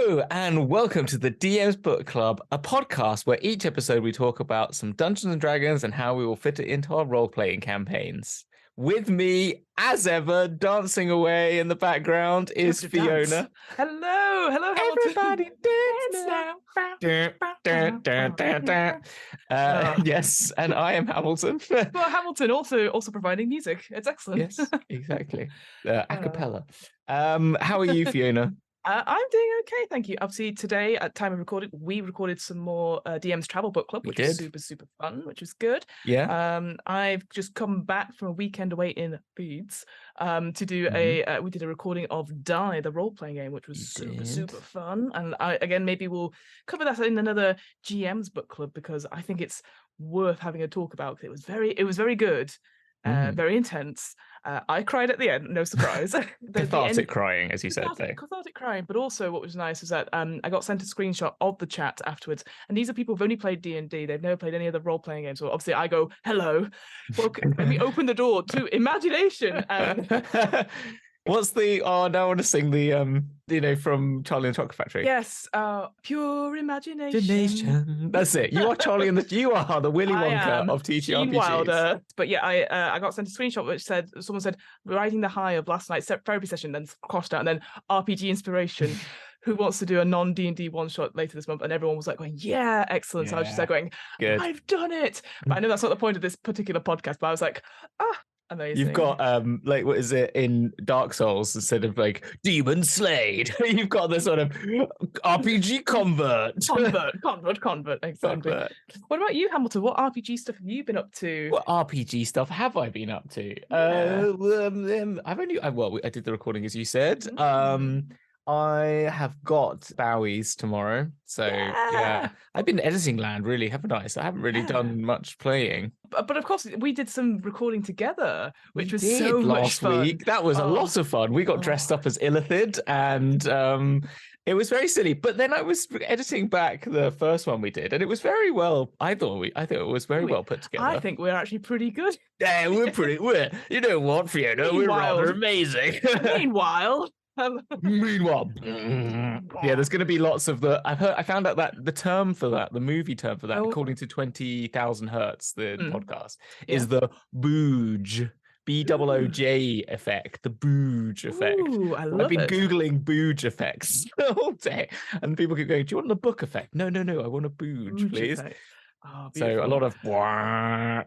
Hello and welcome to the DM's Book Club, a podcast where each episode we talk about some Dungeons and Dragons and how we will fit it into our role-playing campaigns. With me, as ever, dancing away in the background is Fiona. Dance. Hello, Hamilton. Everybody dance now. Yes, and I am Hamilton. Well, Hamilton also providing music. It's excellent. Yes, exactly. A cappella. How are you, Fiona? I'm doing okay, thank you. Obviously, today at time of recording, we recorded some more DM's Travel Book Club, which was super fun, which was good. Yeah. I've just come back from a weekend away in Leeds to do we did a recording of Die, the role-playing game, which was super fun. And again, maybe we'll cover that in another GM's Book Club because I think it's worth having a talk about. It was very good. Very intense. I cried at the end, no surprise. Cathartic crying, as you said. Cathartic crying, but also what was nice is that I got sent a screenshot of the chat afterwards, and these are people who've only played D&D, they've never played any other role-playing games, so obviously I go, hello, welcome, let me open the door to imagination. What's the, now I want to sing the, from Charlie and the Chocolate Factory. Yes, pure imagination. That's it. You are Charlie and you are the Willy Wonka of TTRPGs. Wilder. But yeah, I got sent a screenshot which said, someone said, riding the high of last night's therapy session, then crossed out, and then RPG inspiration. Who wants to do a non-D&D one-shot later this month? And everyone was like going, yeah, excellent. Yeah. So I was just like going, good. I've done it. But I know that's not the point of this particular podcast, but I was like, amazing. You've got what is it in Dark Souls instead of like Demon Slayed? You've got the sort of RPG convert. Convert, exactly. Convert. What about you, Hamilton? What RPG stuff have you been up to? What RPG stuff have I been up to? Yeah. I did the recording as you said. I have got Bowies tomorrow. So yeah, I've been editing land really, haven't I? So I haven't really done much playing. But of course, we did some recording together, which was so much fun. Week. That was a lot of fun. We got dressed up as Illithid and it was very silly. But then I was editing back the first one we did, and it was very well. I thought it was very well put together. I think we're actually pretty good. Yeah, we're you know what, Fiona? We're rather amazing. Meanwhile, yeah, there's going to be lots of I found out that the term for that, the movie term for that, according to 20,000 Hertz, the podcast, is the booge. BOOJ effect, the booge effect. Ooh, I've been Googling booge effects all day, and people keep going, do you want the book effect? No, I want a booge please. Effect. So a lot of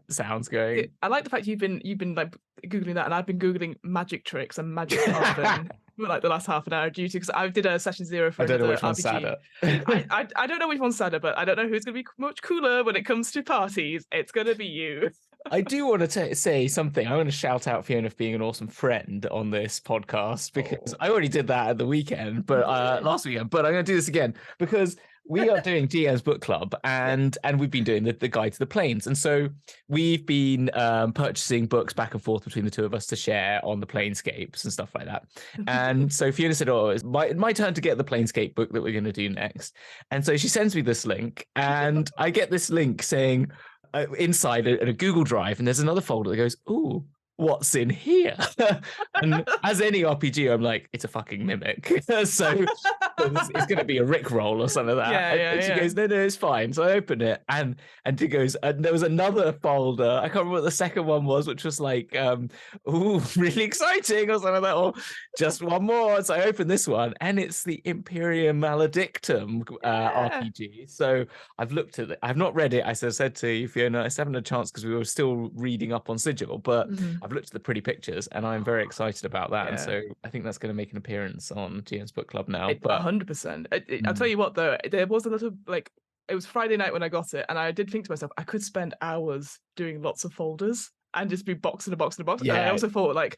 sounds going. I like the fact you've been like Googling that, and I've been Googling magic tricks and magic carving for like the last half an hour due to, because I did a session 0 for another RPG. Which one's sadder. I don't know which one's sadder, but I don't know who's going to be much cooler when it comes to parties. It's going to be you. I do want to say something. I want to shout out Fiona for being an awesome friend on this podcast, because I already did that at the weekend, but last weekend. But I'm going to do this again because we are doing GM's Book Club, and we've been doing the Guide to the Planes, and so we've been purchasing books back and forth between the two of us to share on the Planescapes and stuff like that. And so Fiona said, "Oh, it's my turn to get the Planescape book that we're going to do next." And so she sends me this link, and I get this link saying, inside a Google Drive, and there's another folder that goes, ooh, what's in here? And as any RPG, I'm like, it's a fucking mimic. So it's going to be a Rickroll or something like that. And she goes, no, it's fine. So I open it, and she goes, and there was another folder. I can't remember what the second one was, which was like, ooh, really exciting or something like that, or just one more. So I opened this one, and it's the Imperium Maledictum RPG. So I've looked at it. I've not read it. I said to you, Fiona, I haven't had a chance because we were still reading up on Sigil, but I've looked at the pretty pictures, and I'm very excited about that. And so I think that's going to make an appearance on GM's Book Club now. But 100%. I'll tell you what, though, there was a little, like, it was Friday night when I got it, and I did think to myself, I could spend hours doing lots of folders and just be box and a box and a box. Yeah. And I also thought, like,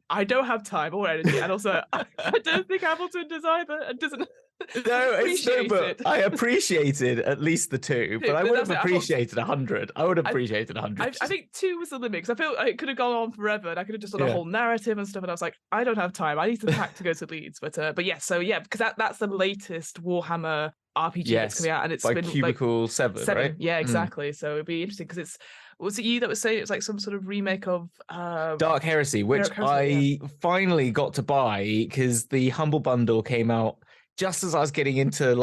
I don't have time or energy, and also I don't think Hamilton does either, and doesn't. No, it's no, but I appreciated at least the two, but I would have appreciated 100. I would have appreciated 100. I think 2 was the limit, because I feel it could have gone on forever, and I could have just done a whole narrative and stuff, and I was like, I don't have time. I need to pack to go to Leeds. But yeah, so yeah, because that's the latest Warhammer RPG that's coming out, and it's been Cubicle like 7, right? Yeah, exactly. So it'd be interesting, because was it you that was saying it was like some sort of remake of Dark Heresy, which I finally got to buy because the Humble Bundle came out just as I was getting into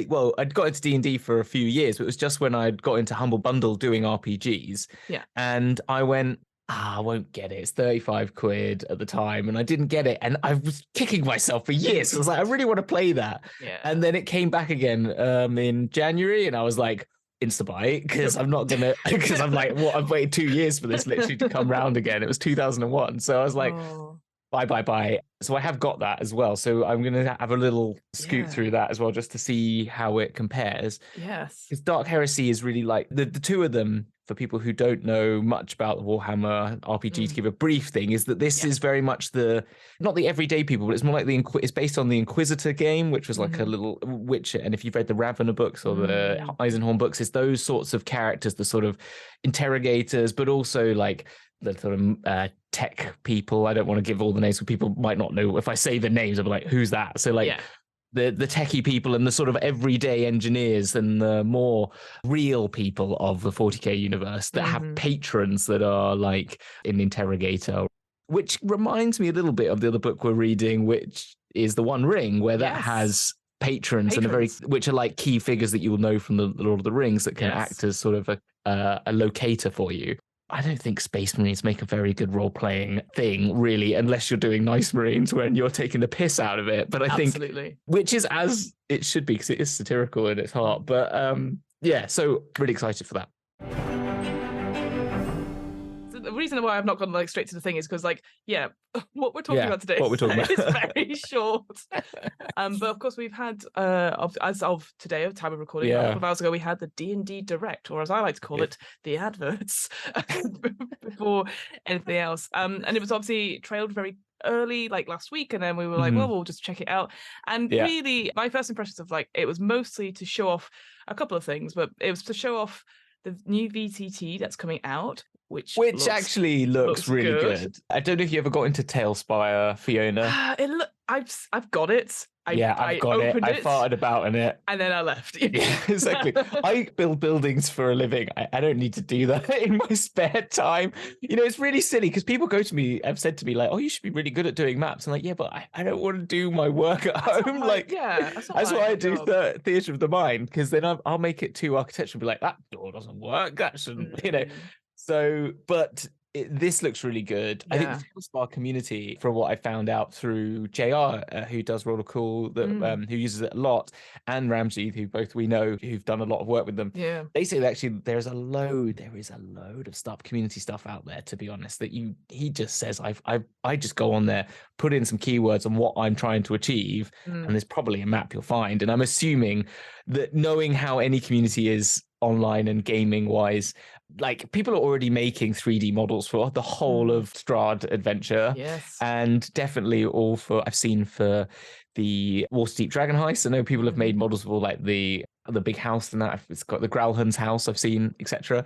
well, I'd got into D&D for a few years, but it was just when I'd got into Humble Bundle doing RPGs. Yeah. And I went, I won't get it. It's 35 quid at the time. And I didn't get it. And I was kicking myself for years. I was like, I really want to play that. Yeah. And then it came back again in January. And I was like, Instabuy, because I'm not going to, because I'm like, what? I've waited 2 years for this literally to come round again. It was 2001. So I was like, buy. So I have got that as well. So I'm going to have a little scoot through that as well, just to see how it compares. Yes. Because Dark Heresy is really like the two of them, for people who don't know much about the Warhammer RPG, to give a brief thing, is that this is very much not the everyday people, but it's more like it's based on the Inquisitor game, which was like a little Witcher. And if you've read the Ravener books or the Eisenhorn books, it's those sorts of characters, the sort of interrogators, but also like the sort of tech people. I don't want to give all the names, but people might not know. If I say the names, I'll be like, who's that? So like the techie people and the sort of everyday engineers and the more real people of the 40k universe that have patrons that are like an interrogator, which reminds me a little bit of the other book we're reading, which is The One Ring, where that has patrons and which are like key figures that you will know from the Lord of the Rings that can act as sort of a locator for you. I don't think Space Marines make a very good role-playing thing, really, unless you're doing Nice Marines when you're taking the piss out of it. But I think, which is as it should be, because it is satirical in its heart. But so really excited for that. The reason why I've not gone like straight to the thing is because what we're talking about today is very short. But of course we've had as of today, of time of recording, a couple of hours ago, we had the D&D Direct, or as I like to call it, the adverts, before anything else. And it was obviously trailed very early, like last week, and then we were like, well, we'll just check it out. And really, my first impressions of it was mostly to show off a couple of things, but it was to show off the new VTT that's coming out, which actually looks really good. I don't know if you ever got into Tailspire, Fiona. I've got it. I've got it. I farted about in it. And then I left. Yeah, exactly. I build buildings for a living. I don't need to do that in my spare time. It's really silly because people go to me, have said to me like, oh, you should be really good at doing maps. I'm like, yeah, but I don't want to do my work at home. That's why I do theatre of the mind, because then I'll make it too architectural and be like, that door doesn't work. That shouldn't, So, but this looks really good. I think the Tailspire community, from what I found out through JR, who does Roller Cool, who uses it a lot, and Ramsey, who both we know, who've done a lot of work with them. Yeah, they say that actually there is a load of stuff, community stuff out there. To be honest, that he just says I just go on there, put in some keywords on what I'm trying to achieve, and there's probably a map you'll find. And I'm assuming that, knowing how any community is online and gaming wise, like people are already making 3D models for the whole of Strahd adventure. Yes. And definitely all for, I've seen for the Waterdeep Dragon Heist. I know people have made models for like the big house and that. It's got the Growlhun's house I've seen, etc.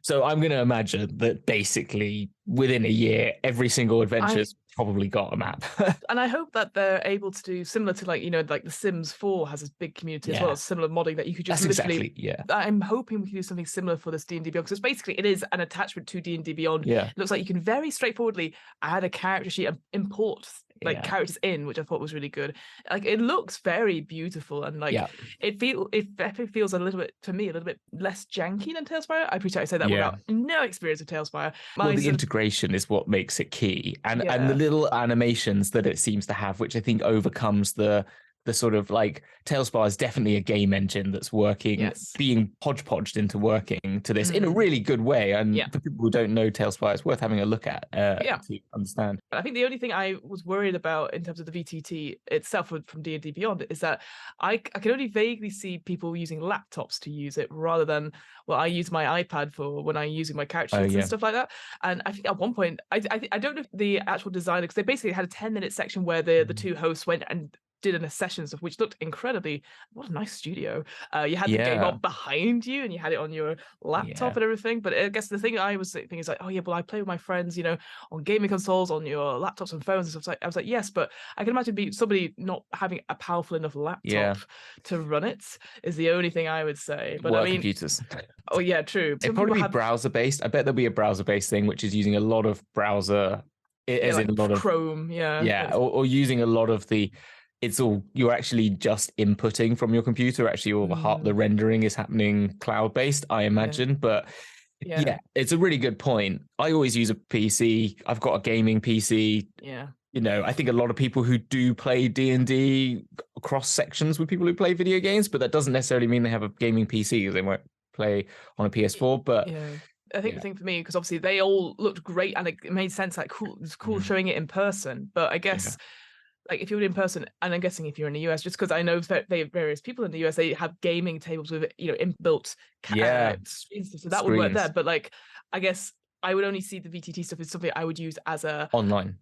So I'm going to imagine that basically within a year, every single adventure's probably got a map. And I hope that they're able to do similar to like The Sims 4 has this big community as well as similar modding that you could just I'm hoping we can do something similar for this D&D Beyond, because basically it is an attachment to D&D Beyond. It looks like you can very straightforwardly add a character sheet and import characters in, which I thought was really good. Like, it looks very beautiful, and it feels a little bit, to me, a little bit less janky than Tailspire. I appreciate I say that without no experience with Tailspire. The integration is what makes it key, and the little animations that it seems to have, which I think overcomes the sort of like, Tailspire is definitely a game engine that's working, being hodgepodged into working to this in a really good way. And for people who don't know Tailspire, it's worth having a look at to understand. I think the only thing I was worried about in terms of the VTT itself from D&D Beyond is that I can only vaguely see people using laptops to use it, rather than I use my iPad for when I'm using my couch sheets and stuff like that. And I think at one point, I don't know if the actual designer, because they basically had a 10-minute section where the two hosts went and did a session stuff, which looked incredibly, what a nice studio. You had the game on behind you and you had it on your laptop and everything. But I guess the thing I was thinking is like, oh yeah, well, I play with my friends, on gaming consoles, on your laptops and phones and stuff. I was like, yes, but I can imagine somebody not having a powerful enough laptop to run it is the only thing I would say. But work computers. Oh yeah, true. It'd probably be browser based. I bet there'll be a browser based thing which is using a lot of browser, as in a lot of Chrome, or using a lot of the it's all, you're actually just inputting from your computer. Actually, all the rendering is happening cloud-based, I imagine. But yeah, it's a really good point. I always use a PC. I've got a gaming PC. Yeah. You know, I think a lot of people who do play D&D cross sections with people who play video games, but that doesn't necessarily mean they have a gaming PC because they won't play on a PS4. But yeah, I think the thing for me, because obviously they all looked great and it made sense, like cool, it's cool showing it in person. But I guess like if you're in person, and I'm guessing if you're in the US, just because I know that they have various people in the US, they have gaming tables with, you know, inbuilt screens, so that would work there. But like, I guess I would only see the VTT stuff as something I would use as a online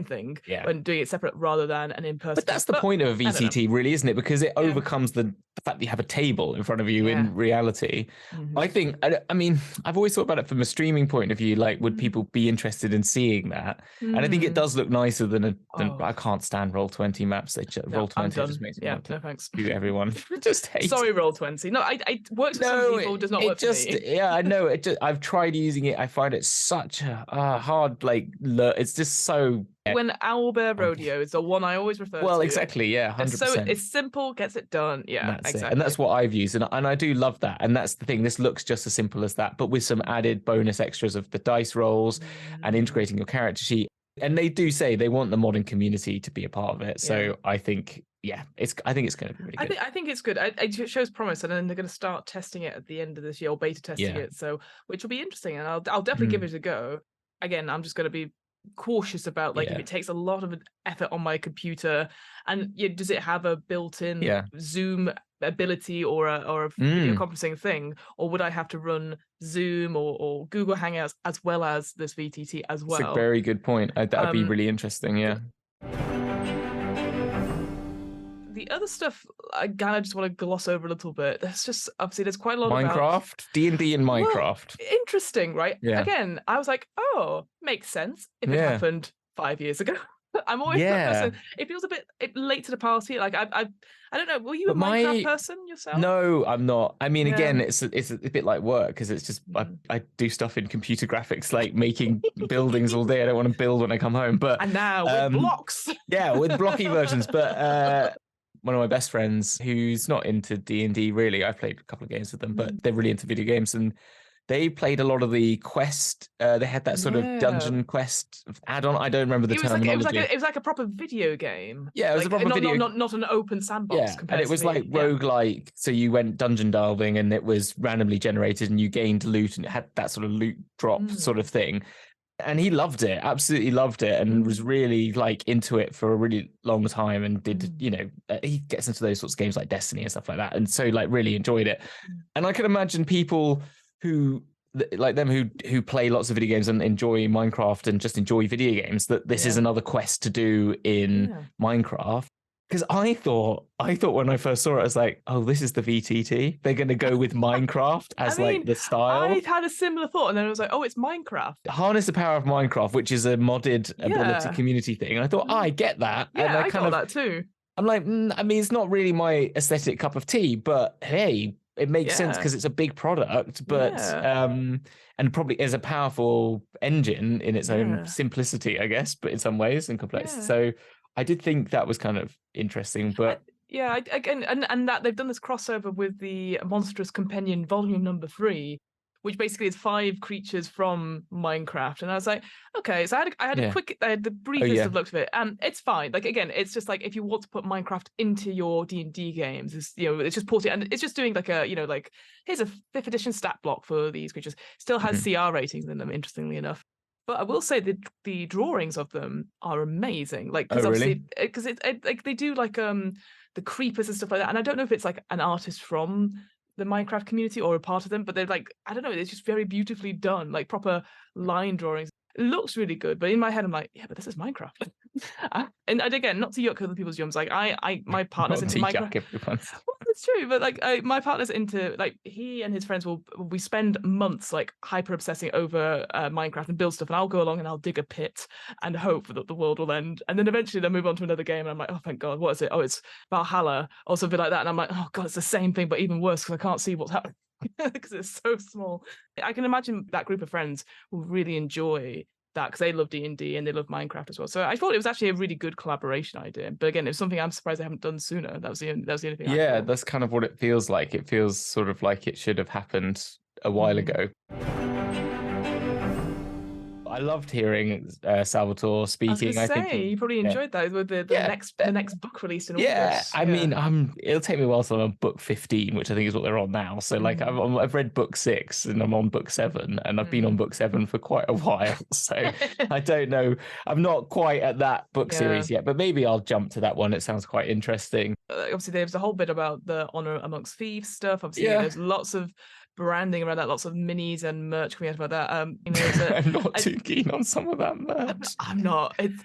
thing when doing it separate rather than an in-person. But that's the point of a VTT, really, isn't it? Because it overcomes the fact that you have a table in front of you in reality. I think, I mean, I've always thought about it from a streaming point of view. Like, would people be interested in seeing that? And I think it does look nicer than I can't stand Roll20 maps. Roll20 just makes me want to do everyone. Just hate. Sorry, Roll20. No, I works for some people, does not work for me. Yeah, I know. I've tried using it. I find it such a hard, like, it's just so. When Owlbear Rodeo is the one I always refer to. Well, exactly, yeah, 100%. So it's simple, gets it done. Yeah, that's exactly. It. And that's what I've used, and I do love that. And that's the thing. This looks just as simple as that, but with some added bonus extras of the dice rolls and integrating your character sheet. And they do say they want the modding community to be a part of it. So I think, I think it's going to be really good. I think it's good. It shows promise, and then they're going to start testing it at the end of this year, or beta testing it. So, which will be interesting, and I'll definitely give it a go. Again, I'm just going to be cautious about like if it takes a lot of effort on my computer, and does it have a built-in Zoom ability or a video conferencing thing, or would I have to run Zoom or Google Hangouts as well as this VTT as well? That's a very good point. That'd be really interesting. The other stuff I kind of just want to gloss over a little bit. There's just obviously there's quite a lot Minecraft, D&D and Minecraft. Well, interesting, right? Again, I was like, oh, makes sense if it happened 5 years ago. I'm always that person. It feels a bit late to the party. Like I don't know. Were you a Minecraft person yourself? No, I'm not. I mean, again, it's a bit like work because it's just I do stuff in computer graphics, like making buildings all day. I don't want to build when I come home. But and now with blocks. With blocky versions. But one of my best friends who's not into D&D really, I've played a couple of games with them, but they're really into video games, and they played a lot of the quest. They had that sort of dungeon quest add-on. I don't remember the terminology. It was like a proper video game. Yeah, it was a proper video. Not an open sandbox. And it was like roguelike. So you went dungeon delving, and it was randomly generated, and you gained loot, and it had that sort of loot drop sort of thing. And he loved it, absolutely loved it, and was really like into it for a really long time, and did, he gets into those sorts of games like Destiny and stuff like that. And so like really enjoyed it. And I can imagine people who like them who play lots of video games and enjoy Minecraft and just enjoy video games, that this is another quest to do in Minecraft. Because I thought when I first saw it, I was like, oh, this is the VTT. They're going to go with Minecraft as like the style. I had a similar thought, and then I was like, oh, it's Minecraft. Harness the power of Minecraft, which is a modded ability community thing. And I thought, I get that. Yeah, and I got that too. I'm like, I mean, it's not really my aesthetic cup of tea, but hey, it makes sense because it's a big product, but and probably is a powerful engine in its own simplicity, I guess, but in some ways and complexity. So I did think that was kind of interesting, but again, and that they've done this crossover with the Monstrous Companion Volume 3, which basically is 5 creatures from Minecraft. And I was like, okay, so I had the briefest of looks of it. It's fine. Like, again, it's just like if you want to put Minecraft into your D&D games, it's just porting, and it's just doing like like here's a 5th edition stat block for these creatures. Still has CR ratings in them, interestingly enough. But I will say the drawings of them are amazing. Like, because obviously, because like they do like the creepers and stuff like that. And I don't know if it's like an artist from the Minecraft community or a part of them, but they're like, I don't know, it's just very beautifully done, like proper line drawings. It looks really good, but in my head I'm like, yeah, but this is Minecraft. and again, not to yuck other people's yums, like my partner's into Minecraft. Well, it's true, but like my partner's into, like, he and his friends we spend months like hyper obsessing over Minecraft and build stuff, and I'll go along and I'll dig a pit and hope that the world will end, and then eventually they'll move on to another game, and I'm like, oh thank God, what is it? Oh, it's Valhalla or something like that, and I'm like, oh God, it's the same thing but even worse because I can't see what's happening. Because it's so small. I can imagine that group of friends will really enjoy that because they love D&D and they love Minecraft as well. So I thought it was actually a really good collaboration idea. But again, it's something I'm surprised I haven't done sooner. That was the only thing. Yeah, that's kind of what it feels like. It feels sort of like it should have happened a while ago. I loved hearing Salvatore speaking. I think you probably enjoyed that with the next book released in August. I mean, it'll take me a while till I'm on book 15, which I think is what they're on now. So like I've read book 6 and I'm on book 7, and I've been on book 7 for quite a while. So I don't know. I'm not quite at that book series yet, but maybe I'll jump to that one. It sounds quite interesting. Obviously, there's a whole bit about the Honor Amongst Thieves stuff. Obviously, there's lots of branding around that, lots of minis and merch coming out about that. I'm not too keen on some of that merch. I'm not. It's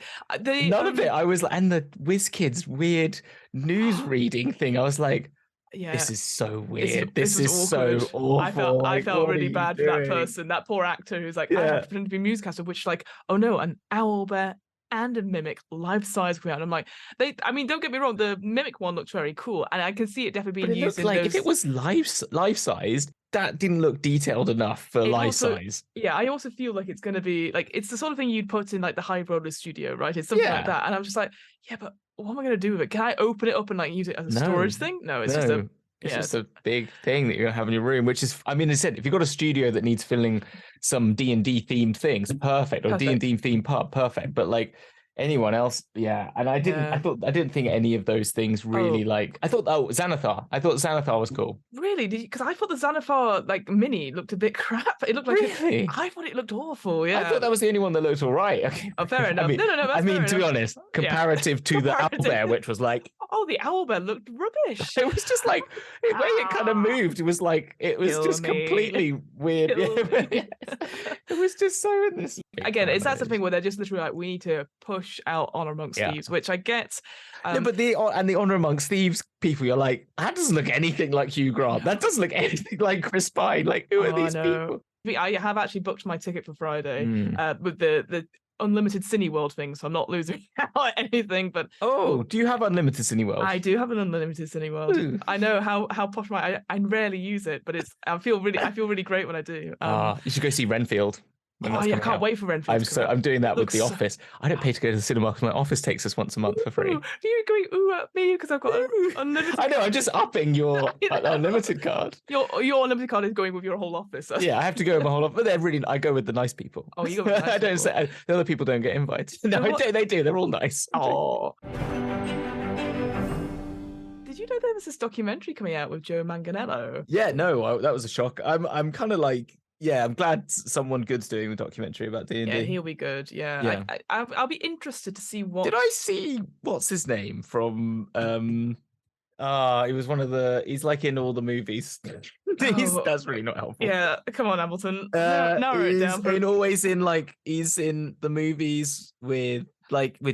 none of it. I was, and the WizKids weird news reading thing. I was like, this is so weird. This is so awful. I felt really bad for that person, that poor actor who's like, I have to pretend to be newscaster, which like, oh no, an owl bear and a mimic life size coming out. And I'm like, don't get me wrong, the mimic one looks very cool, and I can see it definitely being used in like if it was life sized, that didn't look detailed enough for life size. Yeah, I also feel like it's going to be like, it's the sort of thing you'd put in like the High Roller Studio, right? It's something like that. And I'm just like, but what am I going to do with it? Can I open it up and like use it as a storage thing? No, it's just a big thing that you're gonna have in your room, which is, I mean, as I said, if you've got a studio that needs filling some D&D themed things, perfect. Or D&D themed pub, perfect. But like anyone else, and I didn't think any of those things really I thought Xanathar. I thought Xanathar was cool. Really? Because I thought the Xanathar like mini looked a bit crap. It looked like I thought it looked awful. Yeah, I thought that was the only one that looked all right. Okay. Oh, fair enough. I mean, to be honest, comparative to the owlbear, which was like, the owlbear looked rubbish. It was just like the way it kind of moved. It was like completely weird. It was just so in this. Again, it's that thing where they're just literally like, we need to push out Honor Amongst Thieves, which I get. But the Honor Amongst Thieves people, you're like, that doesn't look anything like Hugh Grant. That doesn't look anything like Chris Pine. Like, who are these people? I have actually booked my ticket for Friday with the unlimited Cineworld thing, so I'm not losing out on anything. But do you have unlimited Cineworld? I do have an unlimited Cineworld. Ooh. I know how posh I rarely use it, but I feel really great when I do. You should go see Renfield. I can't wait for Renfield. I'm doing that with The Office. I don't pay to go to the cinema because my office takes us once a month for free. Are you going at me because I've got an unlimited? I know. I'm just upping your unlimited card. Your unlimited card is going with your whole office. Yeah, I have to go with my whole office, but they're really. I go with the nice people. Oh, you go with the nice I don't say the other people don't get invited. No, they do. They're all nice. Oh. Did you know there was this documentary coming out with Joe Manganiello? Yeah, no, that was a shock. I'm kind of like. Yeah, I'm glad someone good's doing the documentary about D&D. Yeah, he'll be good. Yeah. I'll be interested to see what. Did I see what's his name from? He was one of the. He's like in all the movies. That's really not helpful. Yeah, come on, Hamilton. Narrow it down. He's in the movies with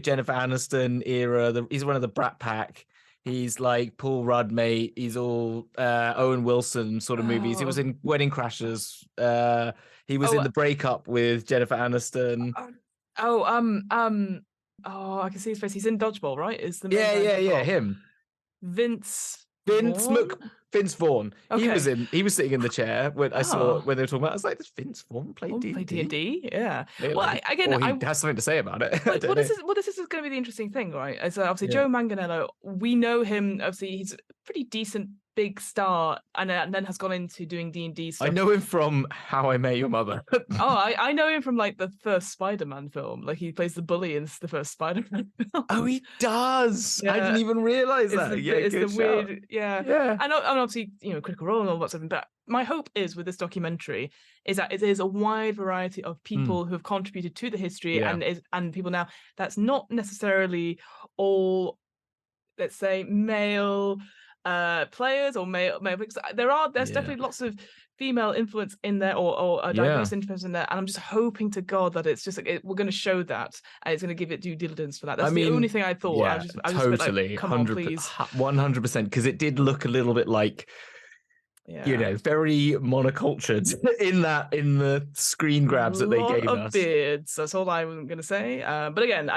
Jennifer Aniston era. He's one of the Brat Pack. He's like Paul Rudd, mate. He's all Owen Wilson sort of movies. He was in Wedding Crashers. He was in The Breakup with Jennifer Aniston. I can see his face. He's in Dodgeball, right? Is the him. Vince Vaughn. Okay. He was sitting in the chair when I saw when they were talking about it. I was like, does Vince Vaughn play D&D? Yeah. He has something to say about it. This is going to be the interesting thing, right? As obviously Joe Manganiello, we know him. Obviously, he's a pretty decent big star, and then has gone into doing D&D stuff. I know him from How I Met Your Mother. I know him from like the first Spider-Man film. Like he plays the bully in the first Spider-Man film. Oh, he does. I didn't even realize that. It's the weird, yeah. And obviously, Critical Role and all that stuff. But my hope is with this documentary is that it is a wide variety of people who have contributed to the history and people now that's not necessarily all, let's say, male players or male because there's definitely lots of female influence in there or diverse influence in there, and I'm just hoping to God that it's just we're going to show that and it's going to give it due diligence for that. That's the only thing I thought. I was totally like, come on, please, 100%, because it did look a little bit like very monocultured in the screen grabs that they gave us. Beards, that's all I'm going to say. But again,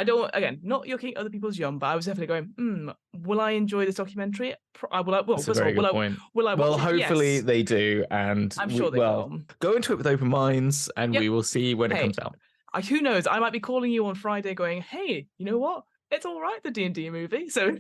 not yucking other people's yum, but I was definitely going, will I enjoy this documentary? That's a very good point. Will I watch it? Hopefully yes. they do, and I'm sure they will. Go into it with open minds, and we will see when it comes out. who knows? I might be calling you on Friday going, hey, you know what? It's all right, the D&D movie. So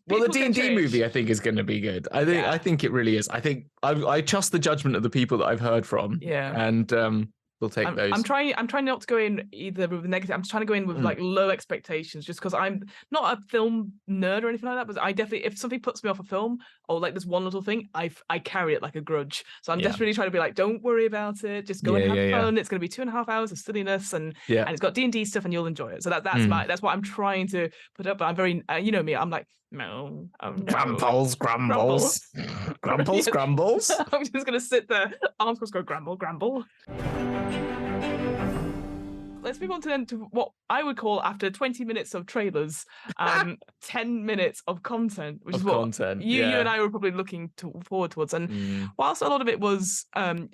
well, the D&D movie I think is going to be good. I think it really is. I think I trust the judgment of the people that I've heard from. Yeah. And we'll take those. I'm trying not to go in either with negative. I'm just trying to go in with like low expectations, just because I'm not a film nerd or anything like that. But I definitely, if something puts me off a film or like there's one little thing, I carry it like a grudge. So I'm desperately trying to be like, don't worry about it. Just go and have fun. It's going to be 2.5 hours of silliness, and it's got D&D stuff, and you'll enjoy it. So that's what I'm trying to put up. But I'm very, you know me, I'm like, no, grumbles, grumbles, grumbles, grumbles. I'm just gonna sit there, arms crossed, go grumble, grumble. Let's move on to what I would call, after 20 minutes of trailers, 10 minutes of content, which is what you and I were probably looking forward towards. And whilst a lot of it was,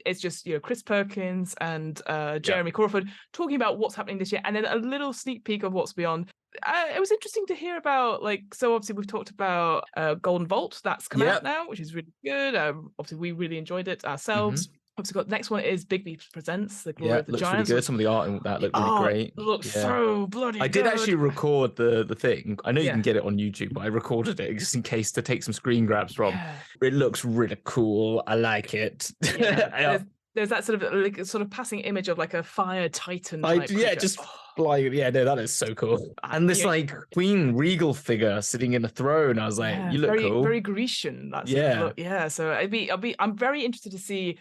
it's just, you know, Chris Perkins and Jeremy Crawford talking about what's happening this year, and then a little sneak peek of what's beyond. It was interesting to hear about, like, so obviously we've talked about Golden Vault, that's come out now, which is really good. Obviously we really enjoyed it ourselves. Obviously got next one is Big Beef Presents The Glory of the looks Giants. Really good. Some of the art in that looked really great. Looks so bloody good. I did actually record the thing. I know you can get it on YouTube, but I recorded it just in case to take some screen grabs from. It looks really cool. I like it. There's that sort of passing image of like a fire titan. Just like that is so cool. And this like Queen regal figure sitting in a throne. I was like, you look cool. Very Grecian. Look. So I'm very interested to see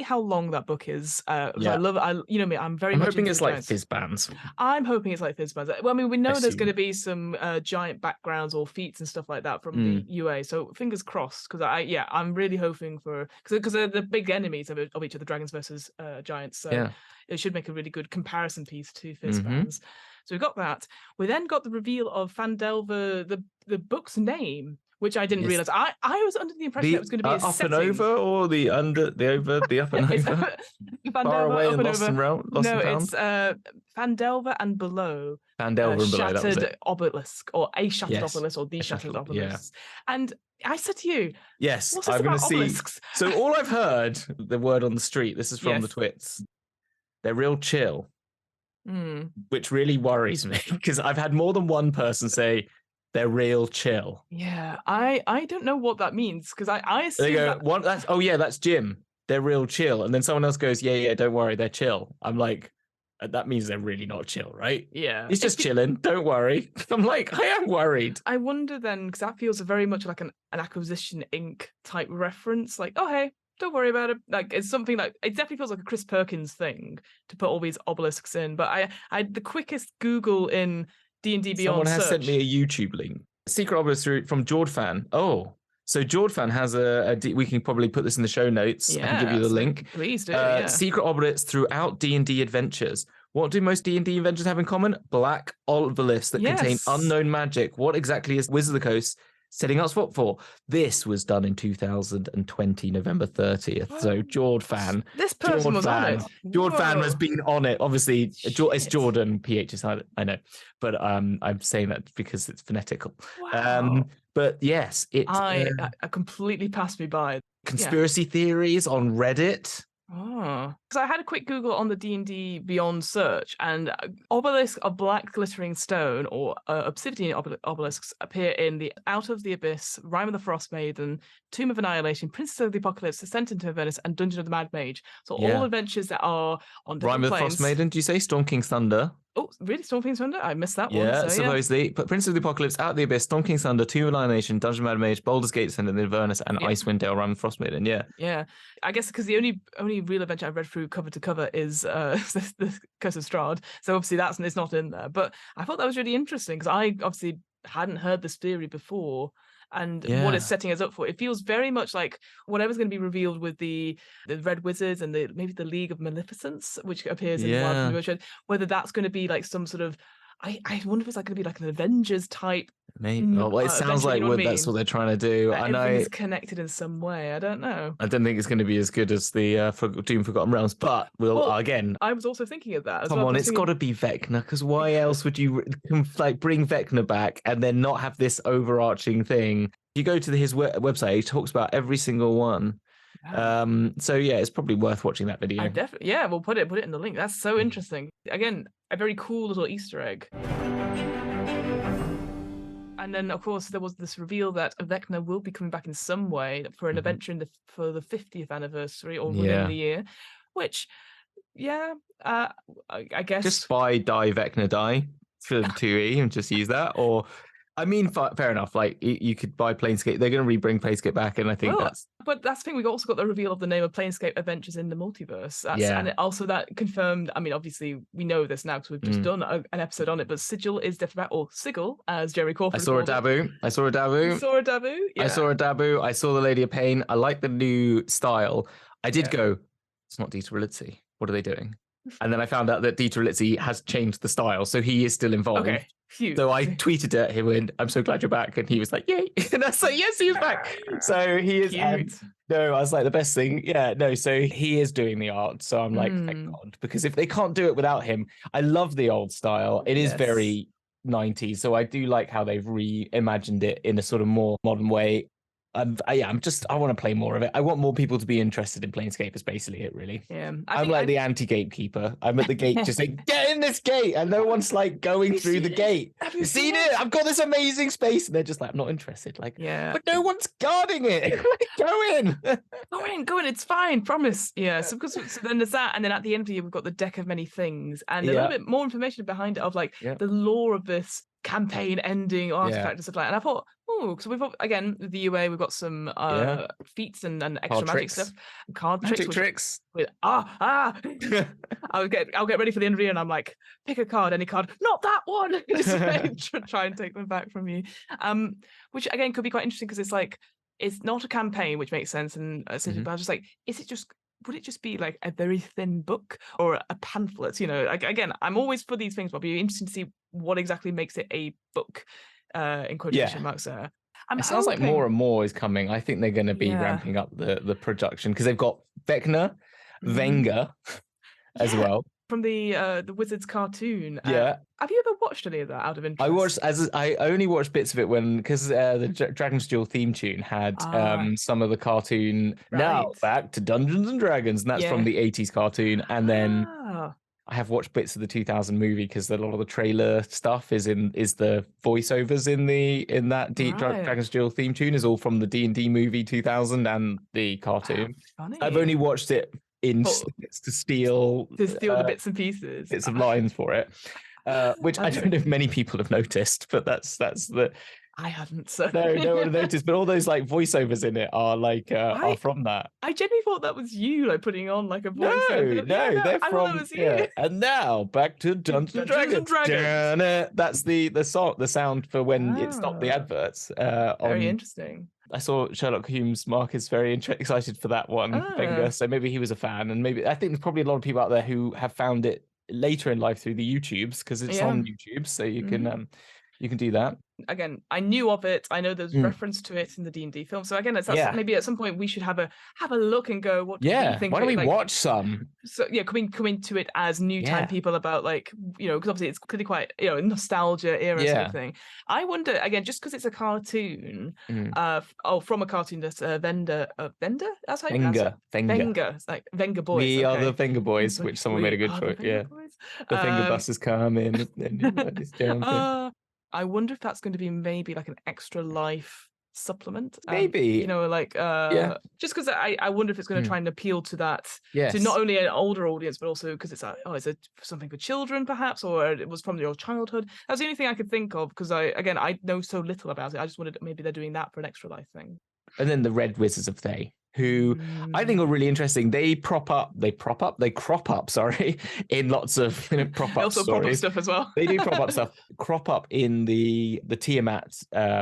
how long that book is. I'm hoping it's like Fizz-Bands. I'm hoping it's like Fizz-Bands. Well, I mean, we know there's going to be some giant backgrounds or feats and stuff like that from the UA. So fingers crossed, because I'm really hoping for, because they're the big enemies of each of the dragons versus giants. So it should make a really good comparison piece to Fizz-Bands. So we got that. We then got the reveal of Fandelver, the book's name, which I didn't realize. I was under the impression it was going to be up and over, or the under, the over, the up and over. Far away and lost and found. It's Fandelver and below. Fandelver and below. Shattered obelisk, or a shattered obelisk, or the shattered obelisk. And I said to you, yes, I'm going to see. So all I've heard, the word on the street. This is from the twits. They're real chill, which really worries me, because I've had more than one person say they're real chill. Yeah, I don't know what that means, because I assume they go, that's Jim. They're real chill, and then someone else goes, yeah, don't worry, they're chill. I'm like, that means they're really not chill, right? Yeah, he's just chilling. Don't worry. I'm like, I am worried. I wonder then, because that feels very much like an Acquisition Inc. type reference. Like, oh hey, don't worry about it. Like, it's something like, it definitely feels like a Chris Perkins thing to put all these obelisks in. But I the quickest Google in D&D Beyond someone has search. sent me a YouTube link. Secret obelisk from Jordfan. Oh, so Jordfan has we can probably put this in the show notes. I can give you the link. Please do. Secret obelisks throughout D&D adventures. What do most D&D adventures have in common? Black obelisks that contain unknown magic. What exactly is Wizard of the Coast setting us up for? This was done in 2020, November 30th. So Jordfan. This person was on it. Jordfan has been on it. Obviously, it's Jordan, PH is hard, I know. But I'm saying that because it's phonetical. Wow. But yes, I completely passed me by. Conspiracy theories on Reddit. Oh, because I had a quick Google on the D&D Beyond search, and obelisk of black glittering stone, or obsidian obelisks, appear in the Out of the Abyss, Rime of the Frost Maiden, Tomb of Annihilation, Princess of the Apocalypse, Ascent into Avernus, and Dungeon of the Mad Mage. So all adventures that are on different Rime of the planes. Frost Maiden, do you say? Storm King's Thunder? Oh, really? Storm King's Thunder? I missed that one. Yeah, supposedly. But Prince of the Apocalypse, Out of the Abyss, Storm King's Thunder, Tomb of Annihilation, Dungeon of Mad Mage, Baldur's Gate, Ascent into Avernus, and Icewind Dale, Rime of the Frost Maiden. Yeah. I guess because the only real adventure I've read through cover to cover is the Curse of Strahd. So obviously it's not in there. But I thought that was really interesting, because I obviously hadn't heard this theory before. And what it's setting us up for, it feels very much like whatever's going to be revealed with the Red Wizards and maybe the League of Maleficence, which appears in Wild Motion, whether that's going to be like some sort of, I wonder if it's like going to be like an Avengers type. Maybe. It sounds like that's what they're trying to do. I know it's connected in some way. I don't know. I don't think it's going to be as good as the Doom Forgotten Realms, but again. I was also thinking of that. Come on, it's got to be Vecna, because why else would you bring Vecna back and then not have this overarching thing? You go to his website, he talks about every single one. So yeah, it's probably worth watching that video. I definitely, yeah, we'll put it in the link. That's so interesting. Again, a very cool little Easter egg. And then, of course, there was this reveal that Vecna will be coming back in some way for an adventure for the 50th anniversary or within the year, which, I guess. Just buy Die Vecna Die for 2E and just use that. Or, I mean, fair enough. Like, you could buy Planescape. They're going to rebring Planescape back, and I think that's... But that's the thing, we also got the reveal of the name of Planescape Adventures in the Multiverse. And it also that confirmed, I mean, obviously, we know this now because we've just done an episode on it, but Sigil is different, or Sigil, as Jeremy Crawford I saw a Dabu. You saw a Dabu? Yeah. I saw a Dabu. I saw the Lady of Pain. I like the new style. I did go, it's not Dieter Rilitzy. What are they doing? And then I found out that Dieter Rilitzy has changed the style, so he is still involved. Okay. Phew. So I tweeted at him and I'm so glad you're back, and he was like, "Yay!" And I was like, "Yes, he's back." So he is. No, I was like, the best thing. Yeah, no. So he is doing the art. So I'm like, thank God, because if they can't do it without him, I love the old style. It is very 90s. So I do like how they've reimagined it in a sort of more modern way. I want to play more of it. I want more people to be interested in Planescape, is basically it, really. Yeah. I'm like the anti-gatekeeper. I'm at the gate just saying, get in this gate. And no one's like going through the gate. Have you seen it? I've got this amazing space. And they're just like, I'm not interested. Like, but no one's guarding it. Go in. Go in. It's fine. Promise. Yeah. So then there's that. And then at the end of the year, we've got the Deck of Many Things and a little bit more information behind it of like the lore of this campaign ending artifact and stuff like that. And I thought, so we've got, again, the UA, we've got some feats and extra magic stuff, card tricks. I'll get ready for the end of the year, and I'm like, pick a card, any card, not that one. Just try and take them back from you. Which again could be quite interesting because it's like it's not a campaign, which makes sense. And but I was just like, would it just be like a very thin book or a pamphlet? You know, like, again, I'm always for these things, but it'll be interesting to see what exactly makes it a book. In quotation marks there. It sounds like more and more is coming. I think they're going to be ramping up the production because they've got Vecna, Venga as well. From the Wizards cartoon. Yeah. Have you ever watched any of that out of interest? I only watched bits of it because the Dragon's Duel theme tune had some of the cartoon. Right. Now back to Dungeons and Dragons, and that's from the 80s cartoon. And then I have watched bits of the 2000 movie because a lot of the trailer stuff is the voiceovers in that Dragon's Duel theme tune is all from the D&D movie 2000 and the cartoon. Funny. I've only watched it in snippets to steal the bits and pieces, bits of lines for it, which I don't know if many people have noticed, but that's the. I hadn't. So no one noticed, but all those like voiceovers in it are like are from that. I genuinely thought that was you, like putting on like a voiceover. No, they're from. And now back to Dungeons and Dragons. That's the sound for when it stopped the adverts. Very interesting. I saw Sherlock Holmes. Mark is very excited for that one, Finger. So maybe he was a fan, and maybe I think there's probably a lot of people out there who have found it later in life through the YouTubes because it's on YouTube, so you can do that. Again, I knew of it. I know there's reference to it in the D&D film. So again, maybe at some point we should have a look and go, what do you think? Why don't we watch some? So coming to it as new time people about like, because obviously it's clearly quite, nostalgia era sort of thing. I wonder, again, just because it's a cartoon, from a cartoon that's Venda? That's how you pronounce it? Venga. It's like Venga Boys. We are the Finger Boys, which someone made a good choice. The Finger Busters come in. I wonder if that's going to be maybe like an extra life supplement. Maybe. Just because I wonder if it's going to try and appeal to that, to not only an older audience, but also because it's something for children perhaps, or it was from your childhood. That's the only thing I could think of because I know so little about it. I just wondered maybe they're doing that for an extra life thing. And then the Red Wizards of Thay, who I think are really interesting. They crop up, in lots of prop up also stories. Prop up stuff as well. They do prop up stuff. Crop up in the Tiamat